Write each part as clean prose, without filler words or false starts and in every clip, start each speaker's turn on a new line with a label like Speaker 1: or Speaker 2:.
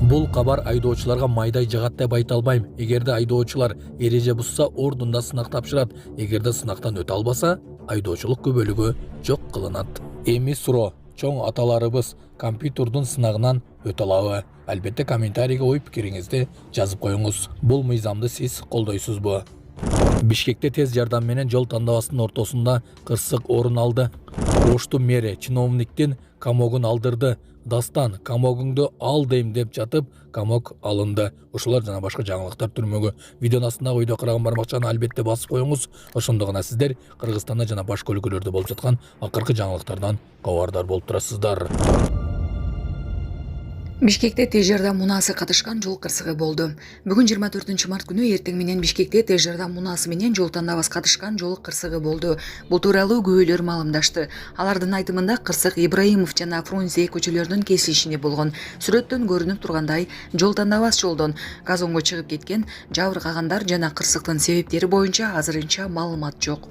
Speaker 1: Бул кабар айдоочуларга майдай жагат деп айта албайм. Эгерде айдоочулар эреже бузса, ордунда сынак тапшырат. Эгерде сынактан өтө албаса, айдоочулук күбөлүгү жок кылынат. Эми суроо: чоң аталарыбыз компьютердун сынагынан өтө алабы? Албетте комментарийге ой пикириңизди жазып коюңуз. Бул мыйзамды сиз колдойсузбу? Бишкекте тез жардам менен жол тандабасынын ортосунда кырсык орун алды. Оштун мэри чиновниктин камогун алдырды. Дастан, камогуңду ал дейм деп жатып, камок алынды. Ушулар жана башка жаңылыктар түрмөгү. Видеонун астындагы ойдо караган бармакчаны албетте басып коюңуз. Ошондо гана сиздер Кыргызстанда жана башка өлкөлөрдө болуп жаткан акыркы жаңылыктардан кабардар болуп турасыздар.
Speaker 2: Бишкекте тез жардам мунаасы катышкан жол кырсыгы болду. Бүгүн 24-март күнү эртең менен Бишкекте тез жардам мунаасы менен жол тандабас катышкан жол кырсыгы болду. Бул тууралуу күбөлөр маалымдашты. Алардын айтымында кырсык Ибраимов жана Фрунзе көчөлөрүнүн кесилишинде болгон. Сүрөттөн көрүнүп тургандай, жол тандабас жолдон газонго чыгып кеткен, жабыркагандар жана кырсыктын себептери боюнча азырынча маалымат жок.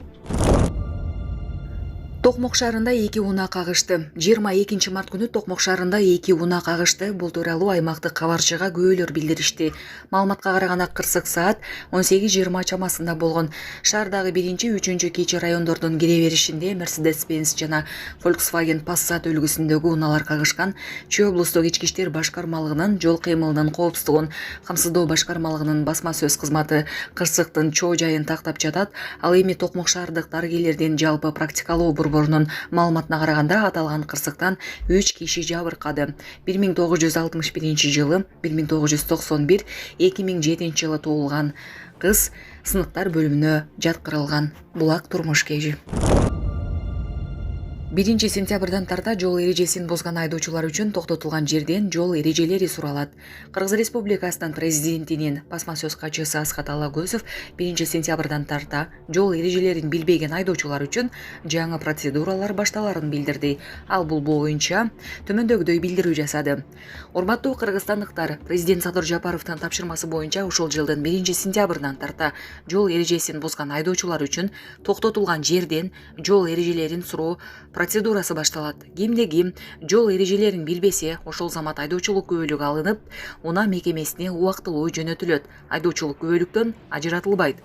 Speaker 2: Токмок шаарында 2 унаа кагышты. 22-март күнү Токмок шаарында 2 унаа кагышты. Бул тууралуу аймактык кабарчыга күбөлөр билдиришти. Маалыматка караганда кырсык саат 18:20 чамасында болгон. Шаардагы 1-3 кечи райондордун кире беришинде Mercedes-Benz жана Volkswagen Passat үлгүсүндөгү унаалар кагышкан. Чүй облустук ички иштер башкармалыгынын жол кыймылынын коопсуздугун камсыздоо башкармалыгынын басма сөз кызматы кырсыктын чоо жайын тактап жатат. Ал эми Токмок шаардык дарыгерлердин жалпы практикалуу борборунун маалыматына караганда аталган кырсыктан 3 киши жабыркады. 1961 жылы, 1991, 2007 жылы туулган кыз сыныктар бөлүмүнө жаткырылган. Булак турмуш кежи. 1 сентябрдан тарта жол эрежесин бузган айдоочулар үчүн токтотулган жерден жол эрежелери суралат. Кыргыз Республикасынын президентинин басма сөз катчысы Асхат Алагөзов 1 сентябрдан тарта жол эрежелерин билбеген айдоочулар үчүн жаңы процедуралар башталарын билдирди. Ал бул боюнча төмөндөгүдөй билдирүү жасады. Урматтуу кыргызстандыктар, президент Садыр Жапаровдун тапшырмасы боюнча ушул жылдын 1 сентябрдан тарта жол эрежесин бузган айдоочулар үчүн токтотулган жерден жол эрежелерин суроо процедурасы башталат. Кимде-ким жол эрежелерин билбесе, ошол замат айдоочулук күбөлүгү алынып, унаа мекемесине убактылуу жөнөтүлөт. Айдоочулук күбөлүктөн ажыратылбайт.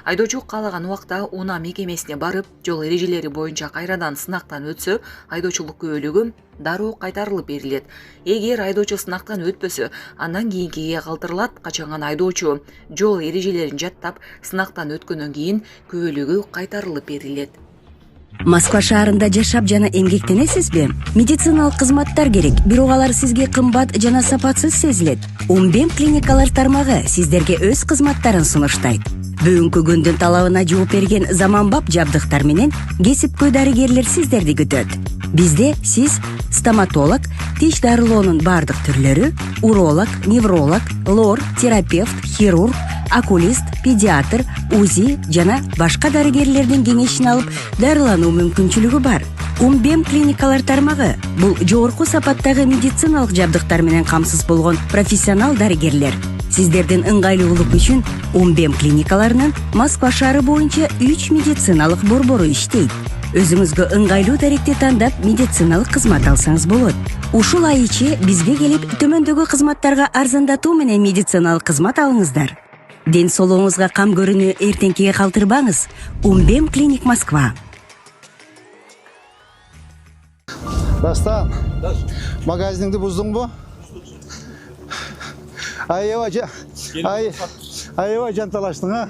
Speaker 2: Айдоочу каалаган убакта унаа мекемесине барып, жол эрежелери боюнча кайрадан сынактан өтсө, айдоочулук күбөлүгү дароо кайтарылып берилет. Эгер айдоочу сынактан өтпөсө, андан кийинкиге калтырылат. Качанган айдоочу жол эрежелерин жаттап, сынактан өткөндөн кийин күбөлүгү кайтарылып берилет.
Speaker 3: Москва шаарында жашап жана эмгектенесизби? Медициналык кызматтар керек, бирок алар сизге кымбат жана сапатсыз сезилет. Умбем клиникалар тармагы сиздерге өз кызматтарын сунуштайт. Бүгүнкү күндүн талабына жооп берген заманбап жабдыктар менен кесипкөй дарыгерлер сиздерди күтөт. Бизде сиз стоматолог, тиш дарылоонун бардык түрлөрү, уролог, невролог, лор, терапевт, хирург, окулист, педиатр, УЗИ жана башка дарыгерлердин кеңешин алып дарылануу мүмкүнчүлүгү бар. Умбем клиникалар тармагы бул жогорку сапаттагы медициналык жабдыктар менен камсыз болгон профессионал дарыгерлер. Сиздердин ыңгайлуулук үчүн Умбем клиникаларынын Москва шаары боюнча 3 медициналык борбору иштейт. Өзүңүзгө ыңгайлуу даректи тандап медициналык кызмат алсаңыз болот. Ушул ай ичи бизге келип төмөндөгү кызматтарга арзандатуу менен медициналык кызмат алыңыздар. Ден соолугуңузга кам көрүүнү эртеңкиге калтырбаңыз. Умбем клиник Москва.
Speaker 4: Дастан, магазиниңди буздуңбу? Аева жанталаштың, а?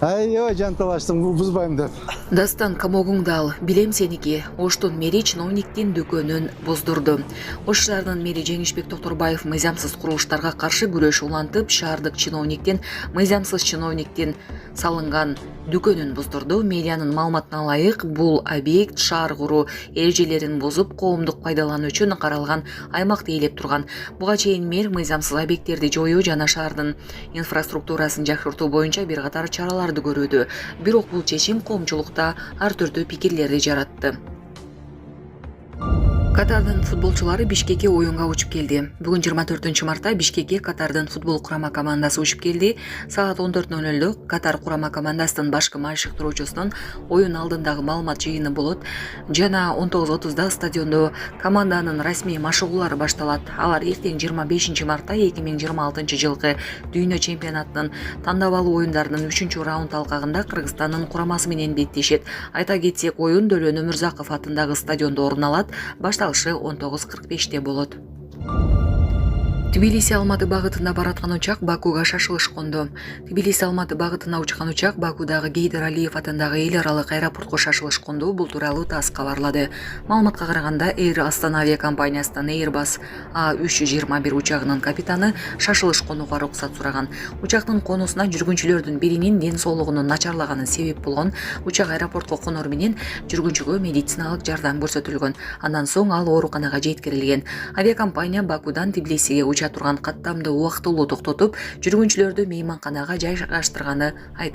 Speaker 4: Аева жанталаштың, бузбайм деп.
Speaker 2: Дастан, камогуңду ал, билем сеники. Оштун мэри чиновниктин дүкөнүн буздурду. Ош шаарынын мэри Жеңишбек Токторбаев мыйзамсыз курулуштарга каршы күрөш улантып, шаардык чиновниктин мыйзамсыз чиновниктин салынган дүкөнүн буздурду. Медианын маалыматына ылайык, бул объект шаар куруу эрежелерин бузуп, коомдук пайдалануу үчүн каралган аймакты ээлеп турган. Буга чейин мэр мыйзамсыз объекттерди жоюу жана шаардын инфраструктурасын жакшыртуу боюнча бир катар чараларды көрүүдө. Бирок бул чечим коомчулукта ар түрдүү пикирлерди жаратты. Катардын футболчулары Бишкекке оюнга учуп келди. Бүгүн 24 мартта Бишкекке Катардын футбол курама командасы учуп келди. Саат 14:00 Катар курама командасынын башкы майшыктыруучусунун оюн алдындагы маалымат жыйыны болот. Жана 19:30 стадиондо команданын расмий машыгуулары башталат. Алар эртең 25 мартта 2026 жылкы дүйнө чемпионатынын тандабалуу оюндарынын 3-раунд алкагында Кыргызстандын курамасы менен беттешет. Айта кетсек, оюн Дөлөн Өмүрзаков атындагы стадиондо орун алат. Башталышы 19:45 болот. Тбилиси-Алматы багытында бараткан учак Бакуга шашылыш конду. Тбилиси-Алматы багытына учкан учак Бакудагы Гейдер Алиев атындагы эл аралык аэропортко шашылыш конду. Бул тууралуу ТАСС кабарлады. Маалыматка караганда, Air Астана авиакомпаниясынын Airbus A321 учагынын капитаны шашылыш конууга уруксат сураган. Учактын конуусуна жүргүнчүлөрдүн биринин ден соолугунун начарлаганы себеп болгон. Учак аэропортко конор менен жүргүнчүгө медициналык жардам көрсөтүлгөн. Андан соң ал ооруканага жеткирилген. Авиакомпания Бакудан Тбилисиге турган каттамды убактылуу токтотуп, жүргүнчүлөрдү мейманканага жайгаштырганы айтылды.